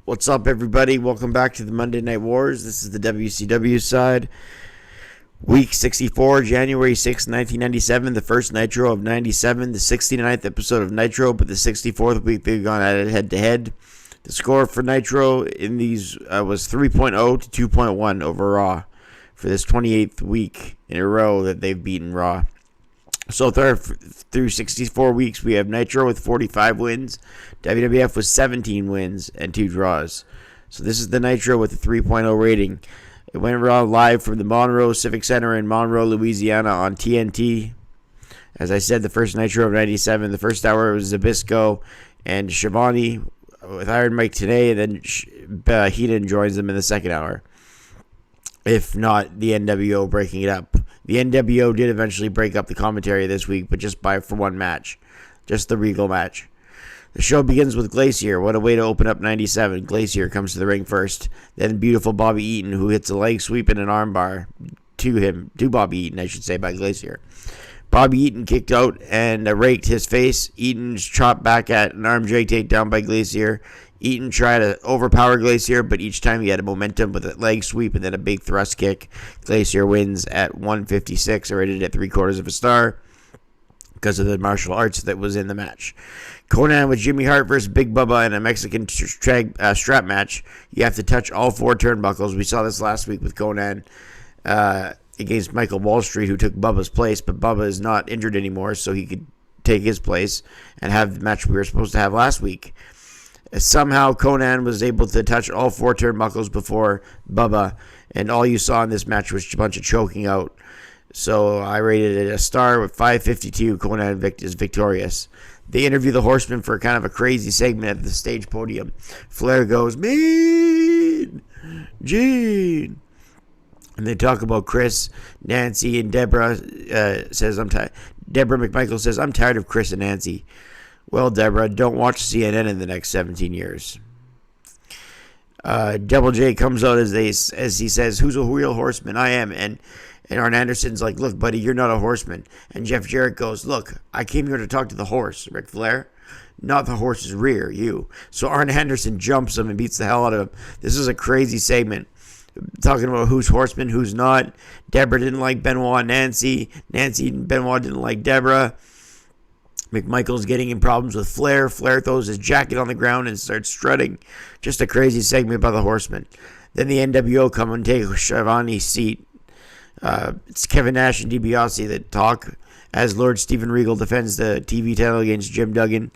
What's up, everybody? Welcome back to the Monday Night Wars. This is the WCW side. Week 64, January 6, 1997, the first Nitro of 97, the 69th episode of Nitro, but the 64th week they've gone at it head-to-head. The score for Nitro in these was 3.0 to 2.1 over Raw for this 28th week in a row that they've beaten Raw. So through 64 weeks, we have Nitro with 45 wins, WWF with 17 wins and 2 draws. So this is the Nitro with a 3.0 rating. It went around live from the Monroe Civic Center in Monroe, Louisiana on TNT. As I said, the first Nitro of 97, the first hour was Zbyszko and Schiavone with Iron Mike today, and then Heenan joins them in the second hour. If not, the nWo breaking it up. The nWo did eventually break up the commentary this week, but just for one match. Just the Regal match. The show begins with Glacier. What a way to open up 97. Glacier comes to the ring first. Then beautiful Bobby Eaton, who hits a leg sweep and an armbar to Bobby Eaton, I should say, by Glacier. Bobby Eaton kicked out and raked his face. Eaton's chopped back at an arm drag takedown by Glacier. Eaton tried to overpower Glacier, but each time he had a momentum with a leg sweep and then a big thrust kick. Glacier wins at 156, rated at 3/4 of a star because of the martial arts that was in the match. Conan with Jimmy Hart versus Big Bubba in a Mexican strap match. You have to touch all 4 turnbuckles. We saw this last week with Conan against Michael Wall Street, who took Bubba's place, but Bubba is not injured anymore, so he could take his place and have the match we were supposed to have last week. Somehow Conan was able to touch all 4 turnbuckles before Bubba, and all you saw in this match was a bunch of choking out. So I rated it a star with 552. Conan is victorious. They interview the Horsemen for kind of a crazy segment at the stage podium. Flair goes, "Mean Gene." And they talk about Chris, Nancy, and Deborah. Deborah McMichael says, "I'm tired of Chris and Nancy." Well, Deborah, don't watch CNN in the next 17 years. Double J comes out as he says, "Who's a real horseman?" "I am." And Arn Anderson's like, "Look, buddy, you're not a horseman." And Jeff Jarrett goes, "Look, I came here to talk to the horse, Ric Flair, not the horse's rear, you." So Arn Anderson jumps him and beats the hell out of him. This is a crazy segment. Talking about who's horseman, who's not. Deborah didn't like Benoit and Nancy. Nancy and Benoit didn't like Deborah. McMichael's getting in problems with Flair. Flair throws his jacket on the ground and starts strutting. Just a crazy segment by the Horsemen. Then the nWo come and take Schiavone's seat. It's Kevin Nash and DiBiase that talk as Lord Steven Regal defends the TV title against Jim Duggan.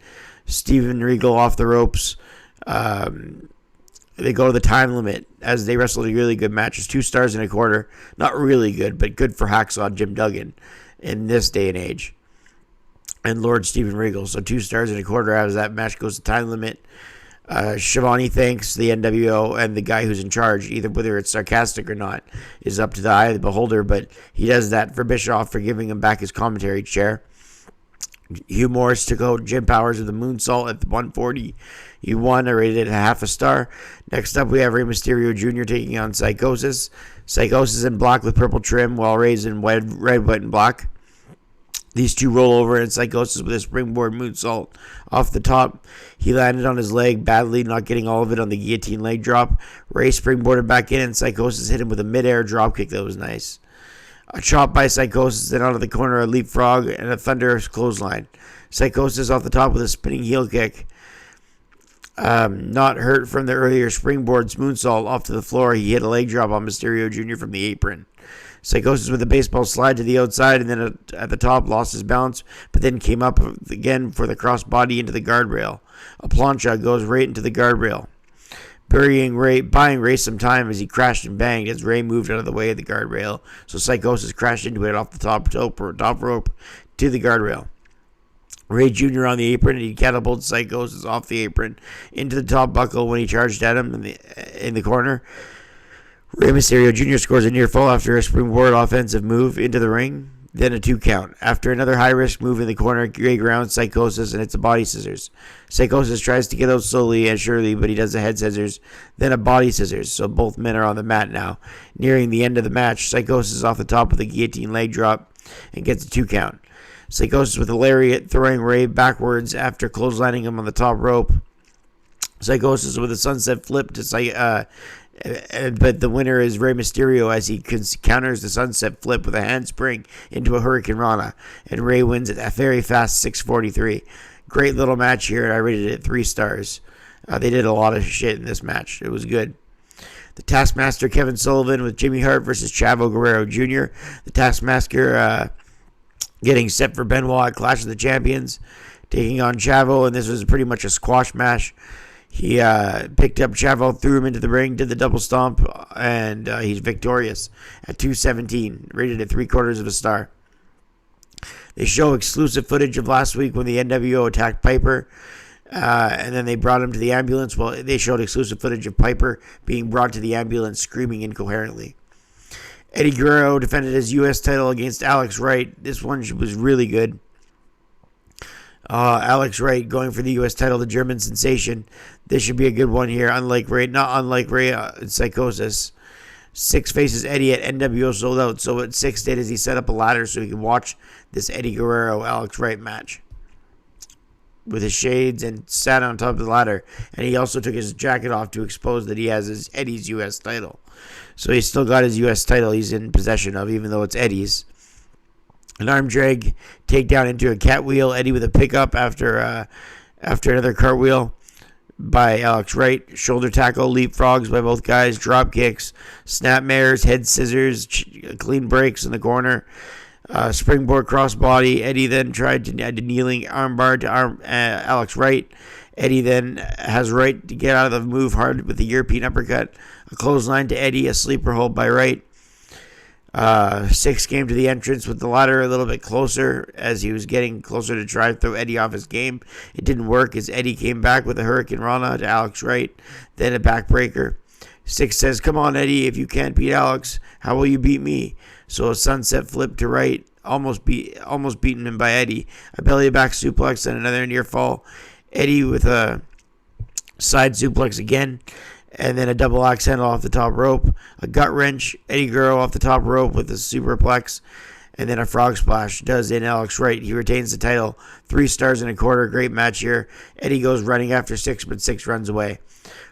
Steven Regal off the ropes. They go to the time limit as they wrestled a really good match. It's 2 stars and a quarter. Not really good, but good for Hacksaw Jim Duggan in this day and age. And Lord Steven Regal. So 2 stars and a quarter as that match goes to time limit. Schiavone thanks the nWo and the guy who's in charge, either whether it's sarcastic or not is up to the eye of the beholder, but he does that for Bischoff for giving him back his commentary chair. Hugh Morris took out Jim Powers with the moonsault at the 140. He won. I rated it a half a star. Next up, we have Rey Mysterio Jr. taking on Psychosis. Psychosis in black with purple trim, while Rey's in red, white, and black. These two roll over, and Psychosis with a springboard moonsault off the top. He landed on his leg badly, not getting all of it on the guillotine leg drop. Rey springboarded back in, and Psychosis hit him with a mid-air drop kick that was nice. A chop by Psychosis, then out of the corner, a leapfrog, and a thunderous clothesline. Psychosis off the top with a spinning heel kick. Not hurt from the earlier springboard moonsault off to the floor. He hit a leg drop on Mysterio Jr. from the apron. Psychosis with a baseball slide to the outside, and then at the top lost his balance, but then came up again for the crossbody into the guardrail. A plancha goes right into the guardrail, buying Rey some time as he crashed and banged as Rey moved out of the way of the guardrail. So Psychosis crashed into it off the top rope to the guardrail. Rey Jr. on the apron, and he catapulted Psychosis off the apron into the top buckle when he charged at him in the corner. Rey Mysterio Jr. scores a near fall after a springboard offensive move into the ring, then a 2 count. After another high-risk move in the corner, Rey grounds Psychosis, and it's a body scissors. Psychosis tries to get out slowly and surely, but he does a head scissors, then a body scissors, so both men are on the mat now. Nearing the end of the match, Psychosis off the top with a guillotine leg drop and gets a 2 count. Psychosis with a lariat, throwing Rey backwards after clotheslining him on the top rope. Psychosis with a sunset flip to but the winner is Rey Mysterio as he counters the sunset flip with a handspring into a Hurricane Rana, and Rey wins it a very fast 6:43. Great little match here, and I rated it 3 stars. They did a lot of shit in this match. It was good. The Taskmaster Kevin Sullivan with Jimmy Hart versus Chavo Guerrero Jr. The Taskmaster getting set for Benoit at Clash of the Champions, taking on Chavo, and this was pretty much a squash match. He picked up Chavo, threw him into the ring, did the double stomp, and he's victorious at 217, rated at 3/4 of a star. They show exclusive footage of last week when the nWo attacked Piper, and then they brought him to the ambulance. Well, they showed exclusive footage of Piper being brought to the ambulance screaming incoherently. Eddie Guerrero defended his U.S. title against Alex Wright. This one was really good. Alex Wright going for the U.S. title, the German sensation. This should be a good one here. Not unlike Ray Psychosis. 6 faces Eddie at nWo sold out. So what 6 did is he set up a ladder so he could watch this Eddie Guerrero Alex Wright match with his shades and sat on top of the ladder. And he also took his jacket off to expose that he has Eddie's U.S. title. So he's still got his U.S. title he's in possession of, even though it's Eddie's. An arm drag takedown into a catwheel. Eddie with a pickup after another cartwheel by Alex Wright. Shoulder tackle, leapfrogs by both guys. Drop kicks, snap mares, head scissors, clean breaks in the corner. Springboard crossbody. Eddie then tried to add a kneeling armbar to Alex Wright. Eddie then has Wright to get out of the move hard with the European uppercut. A clothesline to Eddie, a sleeper hold by Wright. 6 came to the entrance with the ladder a little bit closer as he was getting closer to try to throw Eddie off his game. It didn't work as Eddie came back with a Hurricane Rana to Alex Wright, then a backbreaker. 6 says, "Come on, Eddie, if you can't beat Alex, how will you beat me?" So a sunset flip to Wright, almost beaten him by Eddie. A belly back suplex and another near fall. Eddie with a side suplex again. And then a double axe handle off the top rope. A gut wrench. Eddie Guerrero off the top rope with a superplex. And then a frog splash does in Alex Wright. He retains the title. 3 stars and a quarter. Great match here. Eddie goes running after 6, but 6 runs away.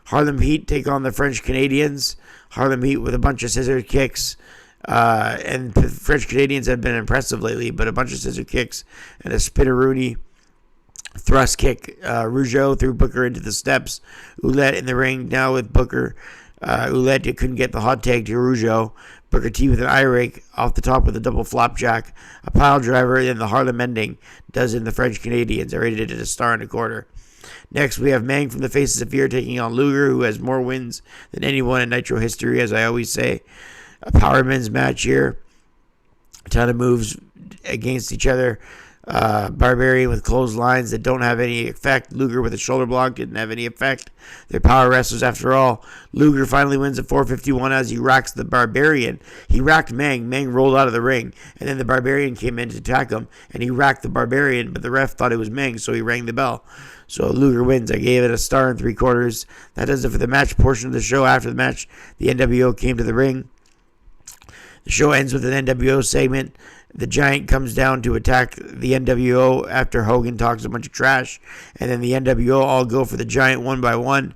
Harlem Heat take on the French Canadians. Harlem Heat with a bunch of scissor kicks. And the French Canadians have been impressive lately, but a bunch of scissor kicks and a spitteroonie. Thrust kick. Rougeau threw Booker into the steps. Ouellette in the ring now with Booker. Ouellette couldn't get the hot tag to Rougeau. Booker T with an eye rake off the top with a double flapjack. A pile driver, and then the Harlem ending does in the French Canadians. I rated it at 1.25 stars. Next, we have Mang from the Faces of Fear taking on Luger, who has more wins than anyone in Nitro history, as I always say. A power men's match here. A ton of moves against each other. Barbarian with clotheslines that don't have any effect. Luger with a shoulder block didn't have any effect. They're power wrestlers after all. Luger finally wins at 4:51 as he racks the Barbarian. He racked Mang. Mang rolled out of the ring, and then the Barbarian came in to attack him, and he racked the Barbarian, but the ref thought it was Mang, so he rang the bell. So Luger wins. I gave it 1 star and 3/4. That does it for the match portion of the show. After the match, the nWo came to the ring. The show ends with an nWo segment. The Giant comes down to attack the nWo after Hogan talks a bunch of trash. And then the nWo all go for the Giant one by one.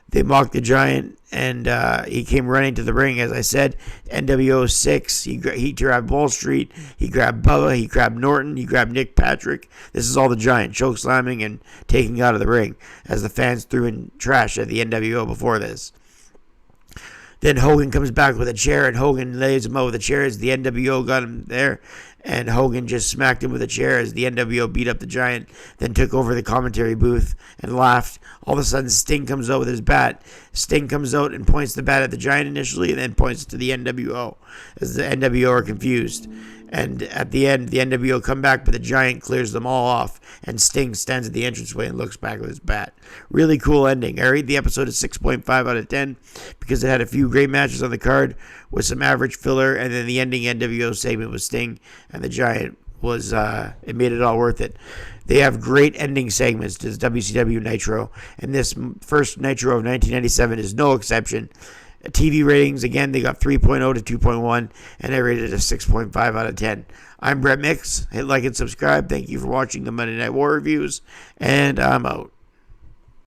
They mock the Giant, and he came running to the ring, as I said. nWo 6. He grabbed Wall Street. He grabbed Bubba. He grabbed Norton. He grabbed Nick Patrick. This is all the Giant choke slamming and taking out of the ring as the fans threw in trash at the nWo before this. Then Hogan comes back with a chair, and Hogan lays him out with a chair as the nWo got him there. And Hogan just smacked him with a chair as the nWo beat up the Giant, then took over the commentary booth and laughed. All of a sudden, Sting comes out with his bat. Sting comes out and points the bat at the Giant initially, and then points to the nWo as the nWo are confused. And at the end, the nWo come back, but the Giant clears them all off, and Sting stands at the entranceway and looks back with his bat. Really cool ending. I rate the episode at 6.5 out of 10 because it had a few great matches on the card with some average filler, and then the ending nWo segment with Sting and the Giant was it made it all worth it. They have great ending segments to WCW Nitro, and this first Nitro of 1997 is no exception. TV ratings, again, they got 3.0 to 2.1, and I rated it a 6.5 out of 10. I'm Brett Mix. Hit like and subscribe. Thank you for watching the Monday Night War reviews, and I'm out.